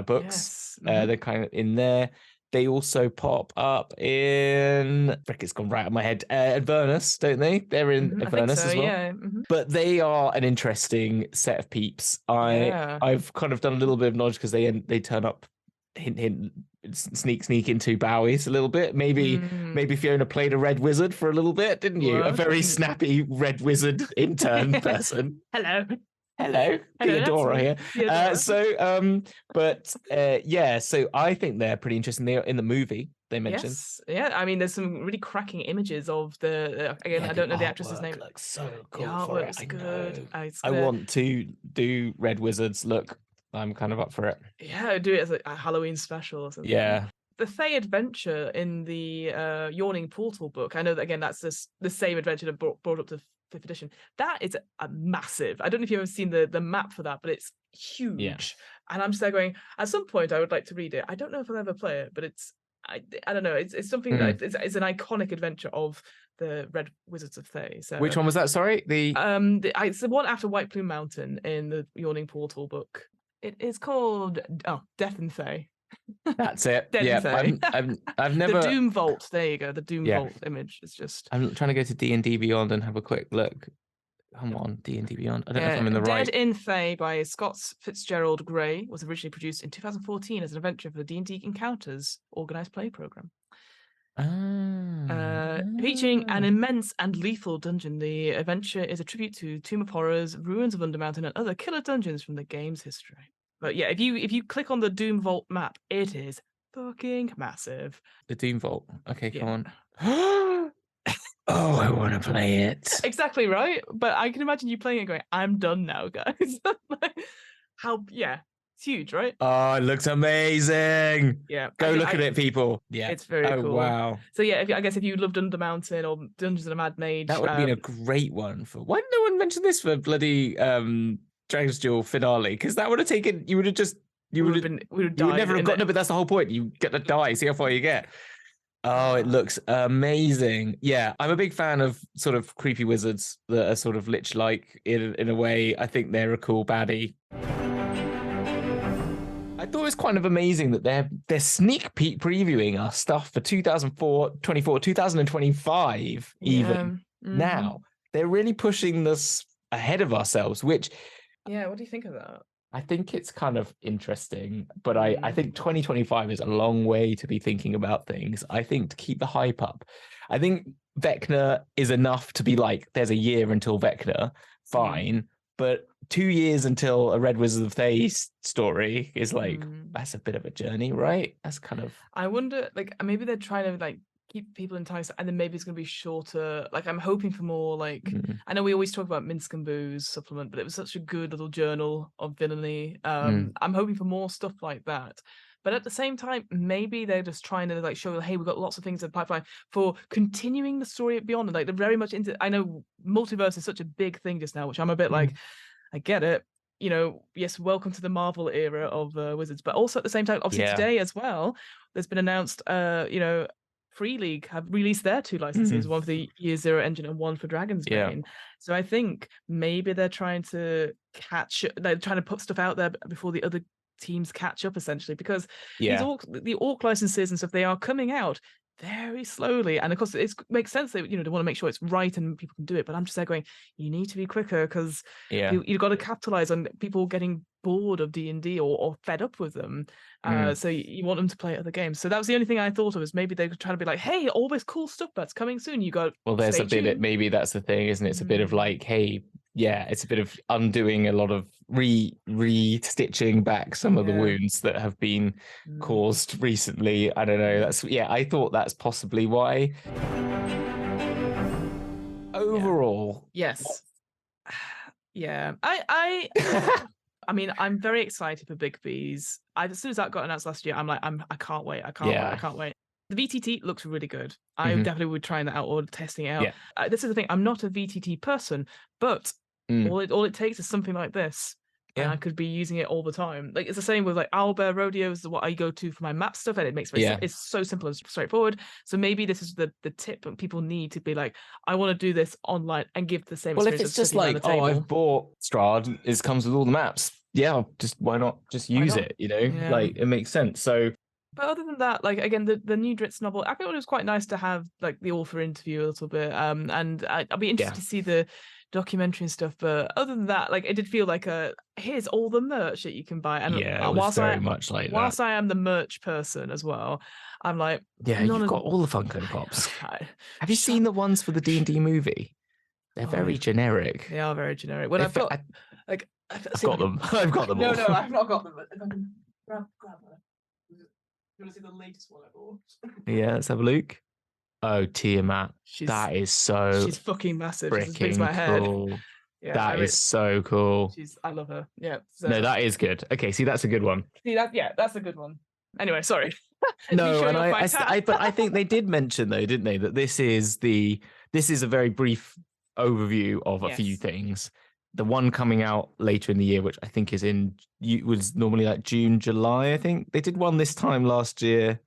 books. Yes. They're kind of in there. They also pop up in, it's gone right out of my head, Avernus, don't they? They're in Avernus as well. Yeah. But they are an interesting set of peeps. I've kind of done a little bit of knowledge because they turn up, hint, sneak into Bowie's a little bit. Maybe Fiona played a red wizard for a little bit, didn't you? A very snappy red wizard intern person. Hello, Theodora here. So I think they're pretty interesting. They're in the movie. they mentioned. Yes, yeah. I mean, there's some really cracking images of the. Again, I don't know the actress's name. Looks so The cool for it. artwork's I good. know. It's I want to do Red Wizards. Look, I'm kind of up for it. Yeah, do it as a Halloween special or something. Yeah. The Thay adventure in the Yawning Portal book. I know that again. That's the same adventure that brought up to 5th edition. That is a massive. I don't know if you've ever seen the map for that, but it's huge. Yeah. And I'm just there going. At some point, I would like to read it. I don't know if I'll ever play it, but I don't know. It's something that it's an iconic adventure of the Red Wizards of Thay. So which one was that? Sorry, it's the one after White Plume Mountain in the Yawning Portal book. It is called Death and Thay. That's it. Dead Yeah, and I've never. The Doom Vault. There you go. The Doom Vault image is just. I'm trying to go to D&D Beyond and have a quick look. Come on, D&D Beyond. I don't know if I'm in the right. Dead in Thay by Scott Fitzgerald Gray was originally produced in 2014 as an adventure for the D&D Encounters organized play program. Featuring an immense and lethal dungeon, the adventure is a tribute to Tomb of Horrors, Ruins of Undermountain, and other killer dungeons from the game's history. But yeah, if you click on the Doom Vault map, it is fucking massive. The Doom Vault. Okay, come on. Oh, I want to play it. Exactly right. But I can imagine you playing it going, I'm done now, guys. It's huge, right? Oh, it looks amazing. Yeah. Go look at it, people. Yeah. It's very cool. Wow. So yeah, I guess if you loved Undermountain or Dungeons and a Mad Mage. That would have been a great one for. Why didn't no one mention this for bloody Dragon's Duel finale? Because that would have taken. You would have just. You would never have gotten it, but that's the whole point. You get to die, see how far you get. Oh, it looks amazing. Yeah, I'm a big fan of sort of creepy wizards that are sort of lich-like in a way. I think they're a cool baddie. I thought it was kind of amazing that they're sneak peek previewing our stuff for 2024, 2025 even. Now. They're really pushing this ahead of ourselves, which... Yeah, what do you think of that? I think it's kind of interesting, but I think 2025 is a long way to be thinking about things. I think to keep the hype up, I think Vecna is enough to be like, there's a year until Vecna, fine, but 2 years until a Red Wizard of Thay story is like, that's a bit of a journey, right? That's kind of... I wonder, like, maybe they're trying to like keep people enticed, and then maybe it's going to be shorter. Like, I'm hoping for more, like, I know we always talk about Minsk and Boo's supplement, but it was such a good little journal of villainy. I'm hoping for more stuff like that. But at the same time, maybe they're just trying to like show, hey, we've got lots of things in the pipeline for continuing the story beyond. And like they're very much into. I know multiverse is such a big thing just now, which I'm a bit like, I get it. You know, yes, welcome to the Marvel era of Wizards, but also at the same time, obviously today as well, there's been announced, Free League have released their 2 licenses, one for the Year Zero engine and one for Dragon's Bane. So I think maybe they're trying to put stuff out there before the other teams catch up, essentially, because the Orc licenses and stuff, they are coming out very slowly, and of course it makes sense that they want to make sure it's right and people can do it, but I'm just there going, you need to be quicker, because you've got to capitalize on people getting bored of D&D or fed up with them. So you want them to play other games. So that was the only thing I thought of, is maybe they're trying to be like, hey, all this cool stuff that's coming soon, you got there's a bit maybe that's the thing, isn't it? It's a bit of like, hey, it's a bit of undoing a lot of re-stitching back some of the wounds that have been caused recently. I don't know. I thought that's possibly why. Overall, yes. Yeah. I mean, I'm very excited for Big Bees. As soon as that got announced last year, I'm like, I can't wait. I can't wait. The VTT looks really good. I definitely would try that out or testing it out. This is the thing. I'm not a VTT person, but all it takes is something like this. And I could be using it all the time. Like, it's the same with like Owlbear Rodeo is what I go to for my map stuff, and it makes it's so simple and straightforward. So maybe this is the tip that people need to be like, I want to do this online and give the same experience. If it's just like, I've bought Strahd, it comes with all the maps. Yeah, just why not just use it? Like, it makes sense. So. But other than that, like, again, the new Dritz novel, I thought it was quite nice to have like the author interview a little bit. And I'll be interested to see the documentary and stuff. But other than that, like, it did feel like here's all the merch that you can buy. And it was very much like whilst that. I am the merch person as well, I'm like, you've got all the Funko Pops. Have you seen the ones for the D&D movie? They're very generic. They are very generic. When I've got them. I've got them all. No, I've not got them. Grab them. You want to see the latest one I bought? Yeah, let's have a look. Oh, Tiamat. That is so she's fucking massive. She's as big as freaking my head. cool. Yeah, that is so cool. I love her. Yeah. So, No, that is good. Okay, see, that's a good one. See that? Yeah, that's a good one. Anyway, sorry. No, and but I think they did mention though, didn't they, that this is a very brief overview of a few things. The one coming out later in the year, which I think was normally like June, July. I think they did one this time last year.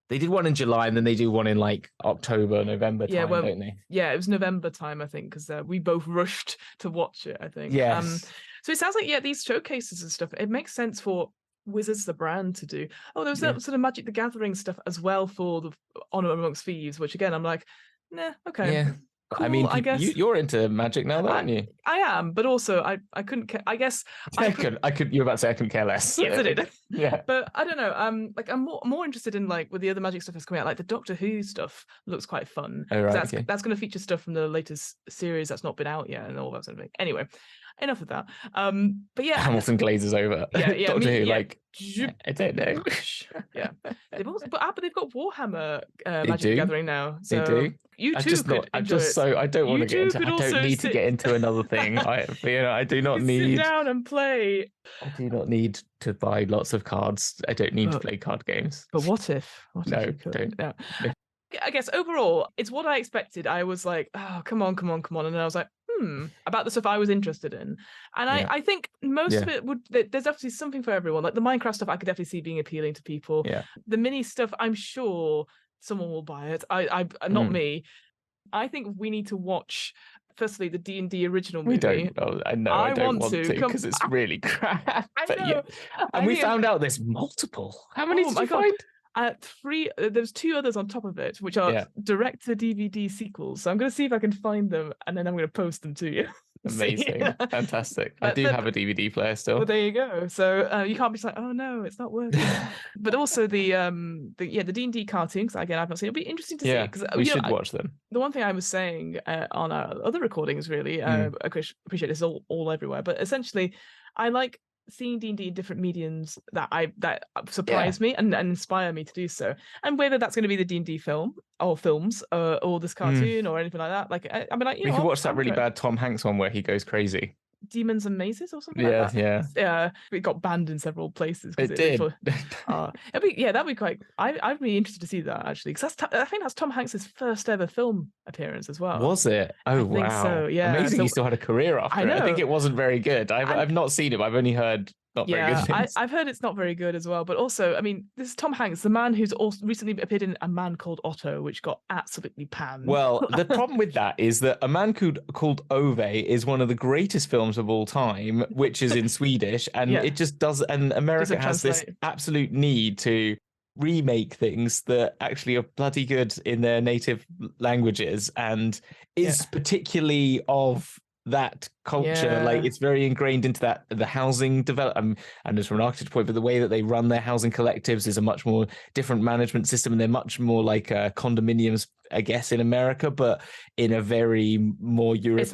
They did one in July, and then they do one in like October, November time, don't they? Yeah, it was November time, I think, because we both rushed to watch it, I think. Yes. So it sounds like, these showcases and stuff, it makes sense for Wizards, the brand, to do. Oh, there was that sort of Magic the Gathering stuff as well for the Honor Amongst Thieves, which again, I'm like, nah, okay. Yeah. Cool, I mean, I guess you're into Magic now, though, aren't you? I am, but also I couldn't. I guess I could. You're about to say I couldn't care less. Yes, I did. Yeah, but I don't know. I'm more interested in like with the other Magic stuff that's coming out. Like the Doctor Who stuff looks quite fun. Oh, right, that's going to feature stuff from the latest series that's not been out yet, and all that sort of thing. Anyway, enough of that. But yeah, Hamilton glazes over. Yeah, Doctor Who, like I don't know. Yeah, they've got Warhammer Magic the Gathering now. So they do. You too I don't want to get into. I don't need to get into another thing. I do not need. Sit down and play. I do not need to buy lots of cards. I don't need to play card games. But what if? No, don't. Yeah. I guess overall, it's what I expected. I was like, oh, come on. And then I was like, about the stuff I was interested in. And I think most of it there's definitely something for everyone. Like the Minecraft stuff, I could definitely see being appealing to people. Yeah. The mini stuff, I'm sure someone will buy it. I not me. I think we need to watch, firstly, the D&D original movie. We don't. Oh, I know. I don't want to because it's really crap. I know. And we found out there's multiple. How many did you find? 3. There's 2 others on top of it, which are direct to DVD sequels. So I'm going to see if I can find them, and then I'm going to post them to you. Amazing. Fantastic. I do have a DVD player still. Well, there you go. So you can't be just like, oh no, it's not working. But also the D&D cartoons, again, I've not seen. It'll be interesting to see. Because we should watch them. The one thing I was saying on our other recordings, really, I appreciate this all everywhere, but essentially, I like seeing D&D in different mediums that surprise me and inspire me to do so. And whether that's going to be the D&D film or films or this cartoon or anything like that. Like, I mean, like, we could watch that really bad Tom Hanks one where he goes crazy. Demons and Mazes or something like that. Yeah. It got banned in several places. It did. That'd be quite. I'd be interested to see that actually, because I think that's Tom Hanks's first ever film appearance as well. Was it? Oh, wow. Think so, yeah. Amazing. He still had a career after it. I think it wasn't very good. I've not seen it. I've only heard not very good things. I've heard it's not very good as well. But also, I mean, this is Tom Hanks, the man who's also recently appeared in A Man Called Otto, which got absolutely panned. Well, the problem with that is that A Man Called Ove is one of the greatest films of all time, which is in Swedish, and it just does. And America has this absolute need to remake things that actually are bloody good in their native languages, and is particularly of that culture. Like, it's very ingrained into that the housing development, and just from an architecture point, but the way that they run their housing collectives is a much more different management system, and they're much more like condominiums, I guess, in America, but in a very more European, it's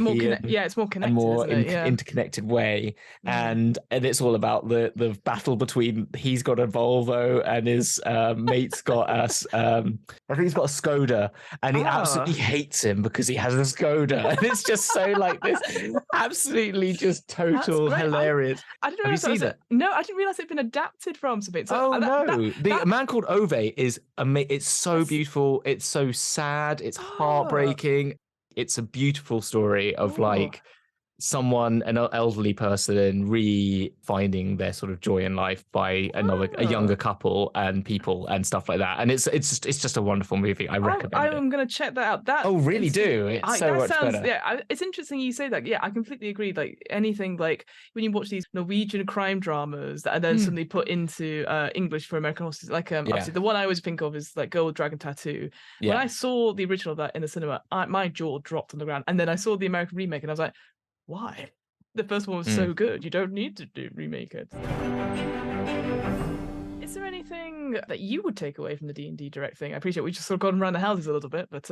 more connected, more interconnected way. And it's all about the battle between, he's got a Volvo and his mate's got us. I think he's got a Skoda, and he absolutely hates him because he has a Skoda, and it's just so like this. Absolutely, just total hilarious. I didn't realize that. No, I didn't realize it'd been adapted from something. So A Man Called Ove is amazing. It's so beautiful. It's so sad. It's heartbreaking. It's a beautiful story of like someone, an elderly person, finding their sort of joy in life by a younger couple and people and stuff like that. And it's just a wonderful movie. I recommend it. I'm going to check that out. Really do. It's so much better. Yeah, it's interesting you say that. Yeah, I completely agree. Like anything, like when you watch these Norwegian crime dramas that are then suddenly put into English for American audiences, like obviously the one I always think of is like Girl with Dragon Tattoo. When I saw the original of that in the cinema, my jaw dropped on the ground. And then I saw the American remake and I was like, why? The first one was so good. You don't need to remake it. Is there anything anything that you would take away from the D&D Direct thing? I appreciate we just sort of gone around the houses a little bit, but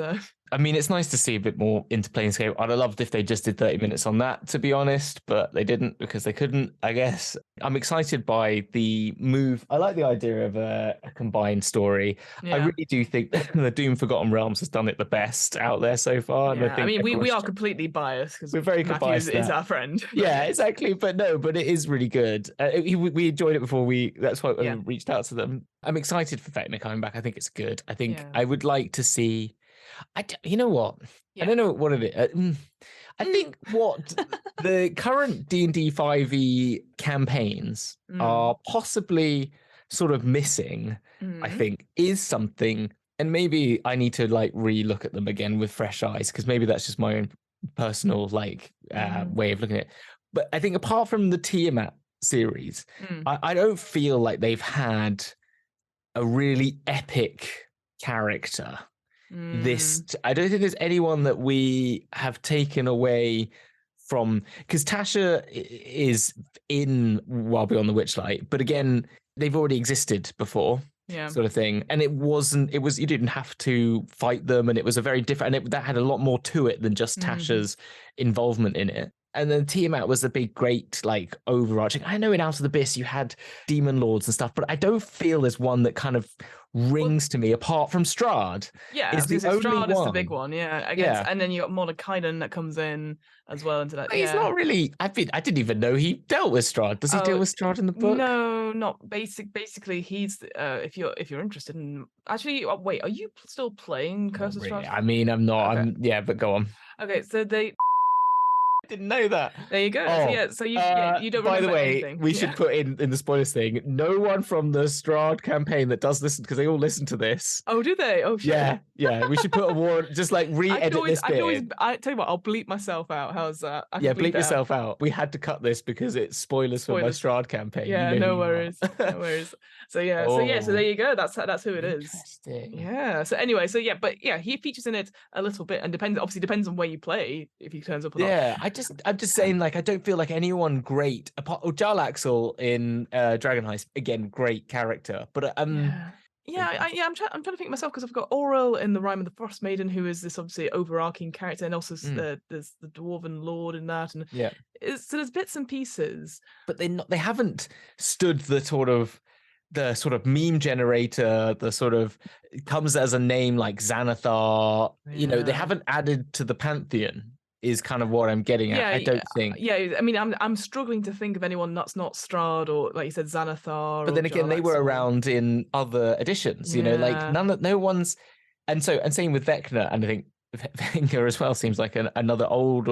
I mean, it's nice to see a bit more into Planescape. I'd have loved if they just did 30 minutes on that, to be honest, but they didn't because they couldn't, I guess. I'm excited by the move. I like the idea of a combined story. yeah. I really do think the Doom Forgotten Realms has done it the best out there so far. Yeah. And I think we are completely biased because we're very Matthew biased is our friend. Yeah, exactly. But it is really good. We enjoyed it before that's why we reached out to them. I'm excited for Vecna coming back. I think it's good. I think I would like to see. You know what? I don't know what it is. I think what the current D&D 5e campaigns are possibly sort of missing, I think, is something. And maybe I need to like re-look at them again with fresh eyes, because maybe that's just my own personal way of looking at it. But I think apart from the Tiamat series, I don't feel like they've had a really epic character. I don't think there's anyone that we have taken away from, because Tasha is in Wild Beyond the Witchlight, but again, they've already existed before. Sort of thing. And it was you didn't have to fight them, and it was a very different, and that had a lot more to it than just Tasha's involvement in it. And then Tiamat was a big, great, like, overarching. I know in Out of the Abyss you had demon lords and stuff, but I don't feel there's one that kind of rings to me apart from Strahd. Yeah, Strahd is the big one. Yeah, I guess. And then you got Monakainen that comes in as well into that. But he's not really. I didn't even know he dealt with Strahd. Does he deal with Strahd in the book? No, not basically. He's if you're interested in actually. Wait, are you still playing Curse of Strahd? I mean, I'm not. Okay. But go on. Okay, so they. Didn't know that. There you go. So you don't. By the way, anything. we should put in the spoilers thing. No one from the Strahd campaign that does listen, because they all listen to this. Oh, do they? Oh, shit. Yeah. We should put a warrant. Just like re-edit this bit. I tell you what, I'll bleep myself out. How's that? Bleep yourself out. We had to cut this because it's spoilers for my Strahd campaign. Yeah, no worries. No worries. So so there you go. That's who it is. Interesting. Yeah. So anyway, he features in it a little bit, and depends on where you play if he turns up or not. Yeah, I'm just saying, like, I don't feel like anyone great apart. Jarlaxle in Dragon Heist, again, great character, but I'm trying to think myself, because I've got Auril in the Rime of the Frost Maiden, who is this obviously overarching character, and also there's the Dwarven Lord in that, and so there's bits and pieces, but they haven't stood the sort of meme generator, the sort of comes as a name like Xanathar. You know, they haven't added to the pantheon. Is kind of what I'm getting at. I don't think. Yeah, I mean, I'm struggling to think of anyone that's not Strahd or, like you said, Xanathar. But then again, they were around in other editions. You know, like no one's, and same with Vecna, and I think Vecna as well seems like another old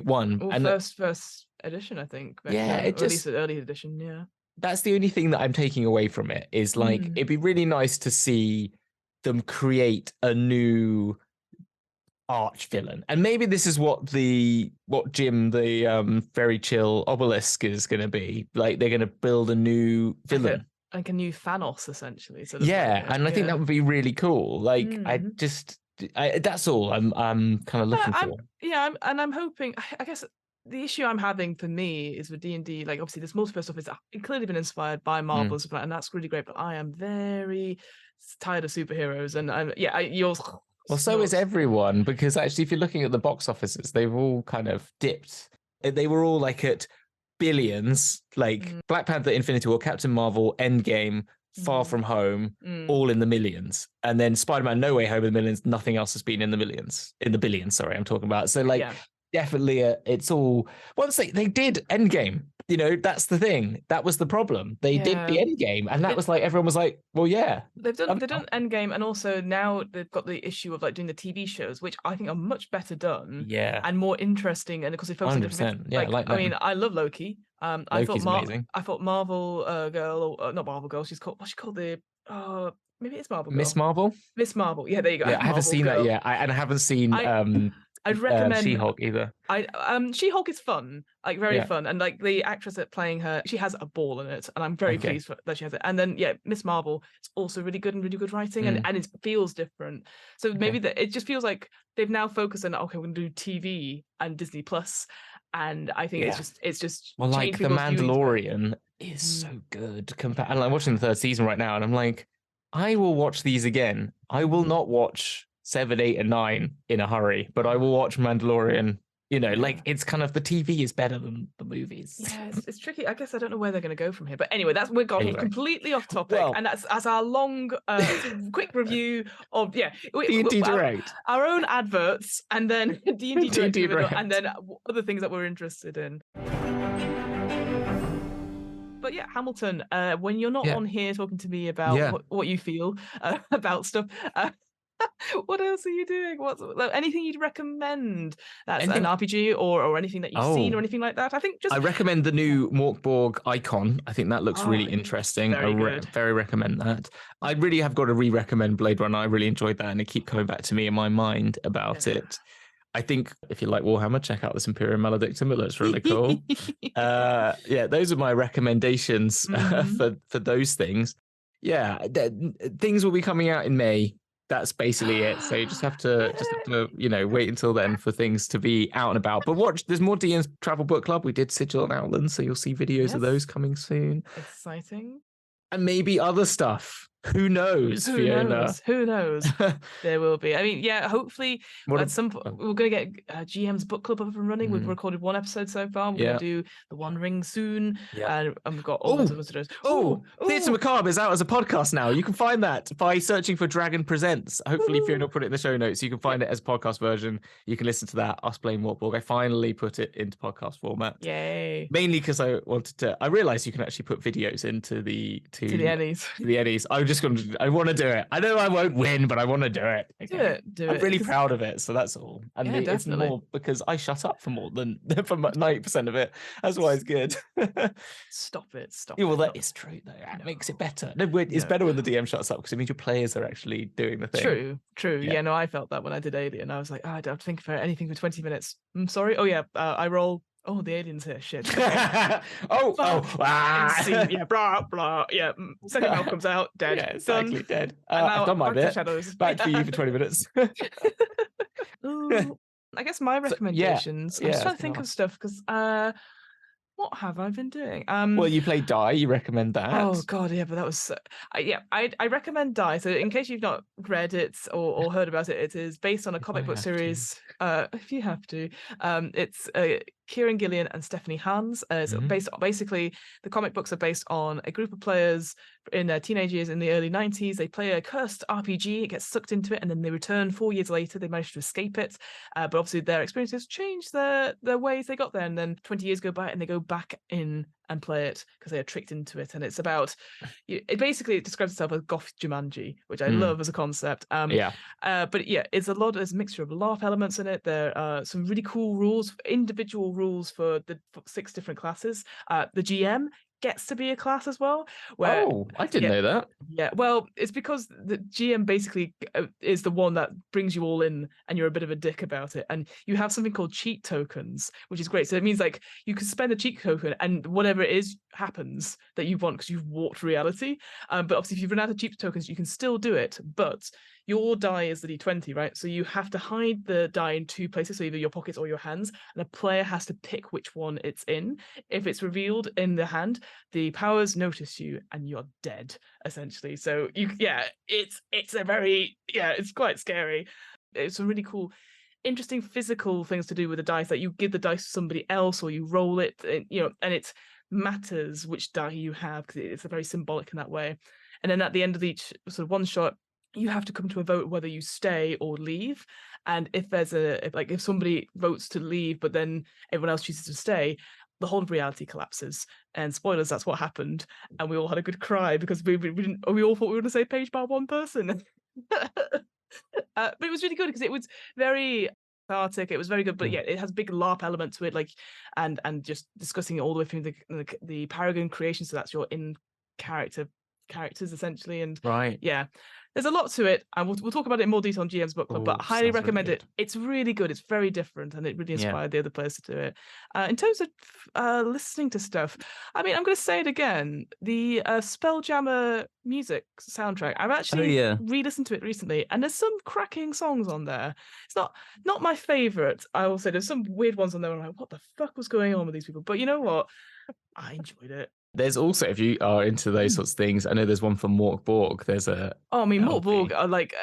one. Or and first edition, I think. Vecna, it just, at least an early edition. Yeah, that's the only thing that I'm taking away from it. Is like it'd be really nice to see them create a new arch villain, and maybe this is what Jim, the very chill obelisk, is going to be like. They're going to build a new villain, like a new Thanos, essentially. And I think that would be really cool. Like that's all I'm kind of looking for. I'm hoping. I guess the issue I'm having for me is with D&D, like, obviously this multiverse stuff is clearly been inspired by Marvel and stuff like that, and that's really great. But I am very tired of superheroes, and yours. Well, so is everyone, because actually, if you're looking at the box offices, they've all kind of dipped. They were all like at billions, like Black Panther, Infinity War, Captain Marvel, Endgame, Far From Home, all in the millions. And then Spider-Man No Way Home in the millions. Nothing else has been in the billions, sorry, I'm talking about. So definitely it's all, once they did Endgame, you know, that's the thing. That was the problem. They did the Endgame, and that was like, everyone was like, well, yeah. They've done Endgame, and also now they've got the issue of like doing the TV shows, which I think are much better done. Yeah. And more interesting, and of course they focus on different things. Yeah, like I mean, I love Loki. I thought amazing. I thought Marvel girl, or not Marvel girl, what's she called, maybe it's Marvel girl. Miss Marvel? Miss Marvel. Yeah, there you go. Yeah, I haven't seen that yet. I haven't seen I'd recommend She-Hulk either. She-Hulk is fun, like very fun, and like the actress that playing her, she has a ball in it, and I'm very pleased that she has it. And then Miss Marvel is also really good and really good writing, and it feels different. So maybe it just feels like they've now focused on, okay, we're gonna do TV and Disney Plus, and I think it's just well, like The Mandalorian is so good. And I'm watching the third season right now, and I'm like, I will watch these again. I will not watch 7, 8, and 9 in a hurry, but I will watch Mandalorian. Like it's kind of the TV is better than the movies. Yeah, it's tricky. I guess I don't know where they're going to go from here. But anyway, we've gone completely off topic, Well, and that's as our long, sort of quick review of D&D Direct, our own adverts, and then D&D Direct, and then other things that we're interested in. But yeah, Hamilton, when you're not on here talking to me about what you feel about stuff, what else are you doing? What's anything you'd recommend? That's an RPG or anything that you've seen or anything like that? I recommend the new Morkborg icon. I think that looks really interesting. Very recommend that. I really have got to re-recommend Blade Runner. I really enjoyed that, and it keep coming back to me in my mind about it. I think if you like Warhammer, check out this Imperium Maledictum. It looks really cool. Those are my recommendations for those things. Yeah, things will be coming out in May. That's basically it. So you just have to wait until then for things to be out and about. But there's more DM's Travel Book Club. We did Sigil and Outland, so you'll see videos of those coming soon. Exciting. And maybe other stuff. Who knows, Fiona? Who knows? There will be. I mean, hopefully at some point we're going to get GM's book club up and running. We've recorded 1 episode so far. We're going to do the One Ring soon. And we've got all those others. Theatre Macabre is out as a podcast now. You can find that by searching for Dragon Presents. Hopefully Fiona will put it in the show notes. You can find it as podcast version. You can listen to that, us playing Wartborg. I finally put it into podcast format. Yay. Mainly because I realized you can actually put videos into the Ennies. I want to do it. I know I won't win, but I want to do it. Okay. Do it. I'm really proud of it, so that's all. And it's more because I shut up for 90% of it. That's why it's good. Stop it. Well, that is true, though. It makes it better. It's better when the DM shuts up because it means your players are actually doing the thing. True. Yeah, no, I felt that when I did Alien. I was like, I don't have to think for anything for 20 minutes. I'm sorry. Oh, yeah, I roll. Oh, the alien's here. Shit. Yeah, blah, blah. Yeah, second Malcolm's comes out, dead. Yeah, exactly, dead. I've done my bit. Back to you for 20 minutes. I guess my recommendations. I'm just trying to think of stuff because what have I been doing? Well, you play Die. You recommend that? Oh God, yeah, but that was I recommend Die. So in case you've not read it or heard about it, it is based on a comic book series. If you have to, it's Kieran Gillian and Stephanie Hans. It's basically the comic books are based on a group of players in their teenage years in the early 90s. They play a cursed RPG, it gets sucked into it, and then they return 4 years later. They manage to escape it, but obviously their experiences change their ways they got there, and then 20 years go by and they go back in and play it because they are tricked into it. And it's about it describes itself as goth Jumanji, which I love as a concept. But it's there's a mixture of laugh elements in it. There are some really cool rules, individual rules for the 6 different classes. The GM gets to be a class as well. I didn't know that. Yeah, well, it's because the GM basically is the one that brings you all in, and you're a bit of a dick about it. And you have something called cheat tokens, which is great. So it means like you can spend a cheat token, and whatever it is happens that you want because you've warped reality. But obviously, if you've run out of cheat tokens, you can still do it. But your die is the D20, right? So you have to hide the die in 2 places, so either your pockets or your hands, and a player has to pick which one it's in. If it's revealed in the hand, the powers notice you and you're dead, essentially. So it's quite scary. It's some really cool, interesting physical things to do with the dice, that you give the dice to somebody else or you roll it, and it matters which die you have because it's very symbolic in that way. And then at the end of each sort of one shot, you have to come to a vote whether you stay or leave. And if there's if somebody votes to leave, but then everyone else chooses to stay, the whole of reality collapses. And spoilers, that's what happened. And we all had a good cry because we all thought we were going to say page by one person. But it was really good because it was very cathartic. It was very good, but it has a big LARP element to it, and just discussing it all the way through the Paragon creation. So that's your in characters essentially, and there's a lot to it, and we'll talk about it in more detail on GM's book club, but I highly recommend it. It's really good. It's very different, and it really inspired the other players to do it. In terms of listening to stuff, I mean, I'm going to say it again, the Spelljammer music soundtrack, I've actually re-listened to it recently, and there's some cracking songs on there. It's not my favorite, I will say. There's some weird ones on there, and I'm like, what the fuck was going on with these people? But you know what? I enjoyed it. There's also, if you are into those sorts of things, I know there's one for Mork Borg. There's a Oh, I mean, LP. Mortborg are like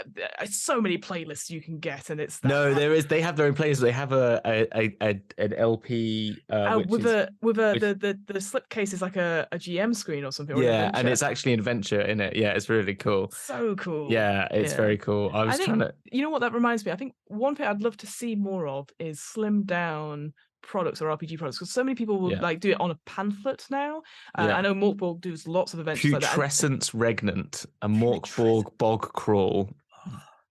so many playlists you can get, and it's that. No, there is. They have their own playlists. They have an LP with the slipcase is like a GM screen or something. Or yeah, and it's actually an adventure in it. Yeah, it's really cool. So cool. Yeah, it's very cool. I think, trying to. You know what that reminds me? I think one thing I'd love to see more of is slimmed down products or RPG products, because so many people will like do it on a pamphlet now. I know Morkborg does lots of events like that. Putrescence Regnant, a Morkborg Bog Crawl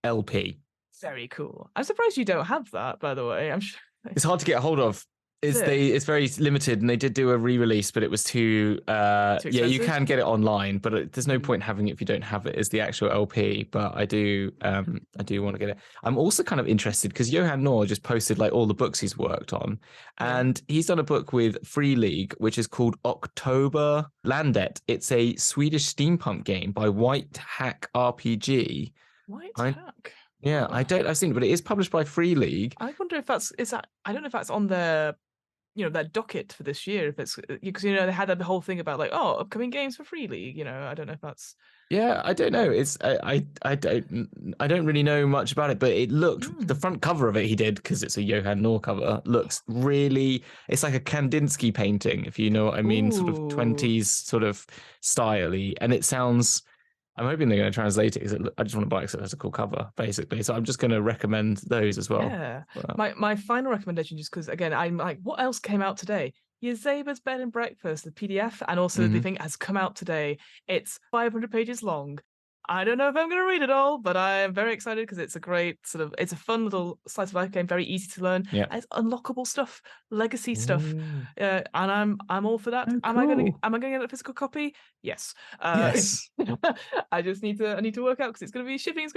LP. Very cool. I'm surprised you don't have that, by the way. I'm sure it's hard to get a hold of. It's very limited, and they did do a re-release, but it was too you can get it online, but there's no point having it if you don't have it as the actual LP. But I do want to get it. I'm also kind of interested because Johan Noor just posted like all the books he's worked on, and he's done a book with Free League which is called October Landet. It's a Swedish steampunk game by White Hack RPG. White Hack. Yeah, I've seen it, but it is published by Free League. I wonder if I don't know if that's on their their docket for this year, if it's because they had the whole thing about like, oh, upcoming games for Free League. I don't know if that's. Yeah, I don't know. It's I don't really know much about it, but it looked the front cover of it he did, because it's a Johan Noor cover, looks really. It's like a Kandinsky painting, if you know what I mean, sort of 20s sort of style-y, and it sounds. I'm hoping they're going to translate it, because I just want to buy it because it has a cool cover, basically. So I'm just going to recommend those as well. Yeah. My final recommendation, just because, again, I'm like, what else came out today? Yezaba's Bed and Breakfast, the PDF, and also the thing has come out today. It's 500 pages long. I don't know if I'm going to read it all, but I am very excited because it's a great it's a fun little slice of life game, very easy to learn. Yeah. It's unlockable stuff, legacy stuff, and I'm all for that. Oh, am I going to get a physical copy? Yes. Yes. I just need to work out, because it's going to be shipping.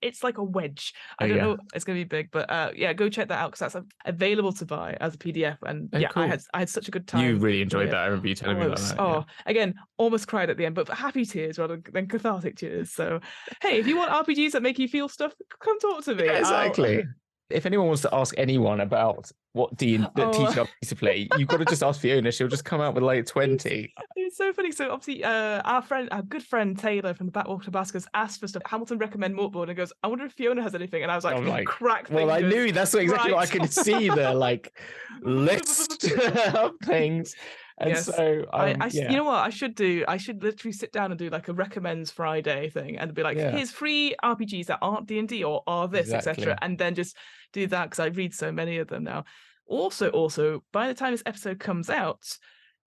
It's like a wedge. I don't know. It's going to be big, but go check that out, because that's available to buy as a PDF. And cool. I had such a good time. You really enjoyed that. I remember you telling me about that. Again, almost cried at the end, but happy tears rather than cathartic tears. So, hey, if you want RPGs that make you feel stuff, come talk to me. Yeah, exactly. If anyone wants to ask anyone about what TTRPGs to play, you've got to just ask Fiona. She'll just come out with like 20. It's so funny. So obviously, our good friend Taylor from the Backwater Baskers asked for stuff. Hamilton recommend Mortboard and goes, I wonder if Fiona has anything. And I was like, crack. Well, I knew that's exactly what I could see, the like list of things. And so you know what I should do? I should literally sit down and do like a recommends Friday thing and be like, here's free RPGs that aren't D&D or are this, etc. And then just do that, because I read so many of them now. Also, by the time this episode comes out,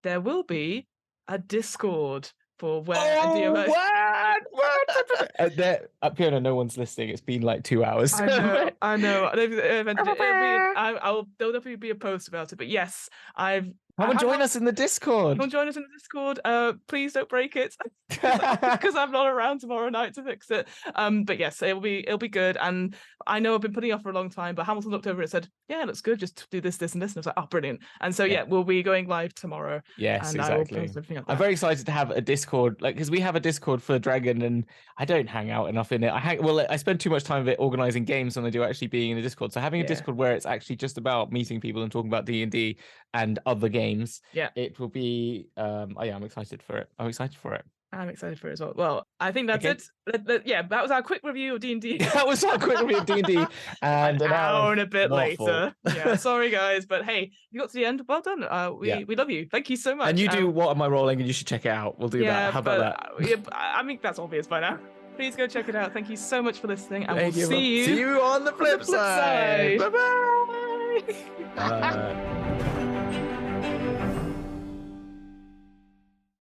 there will be a Discord for where Fiona, no one's listening. It's been like 2 hours. I know. There'll definitely be a post about it. But yes, Come and join us in the Discord. Please don't break it, because I'm not around tomorrow night to fix it. But yes, it'll be good. And I know I've been putting it off for a long time, but Hamilton looked over and said, "Yeah, it looks good. Just do this, and this." And I was like, "Oh, brilliant!" And so we'll be going live tomorrow. Yes, and exactly. I'm very excited to have a Discord, because we have a Discord for Dragon, and I don't hang out enough in it. I spend too much time of it organizing games than I do actually being in a Discord. So having a Discord where it's actually just about meeting people and talking about D&D and other games, it will be. I'm excited for it. I'm excited for it as well. Well, I think that's it. That was our quick review of D&D. That was our quick review of D&D, and an hour and a bit later. Sorry guys, but hey, you got to the end. Well done. We love you. Thank you so much. And you do What Am I Rolling, and you should check it out. We'll do that. How about that? I mean, that's obvious by now. Please go check it out. Thank you so much for listening, and we'll see you on the flip side. Bye-bye. Bye.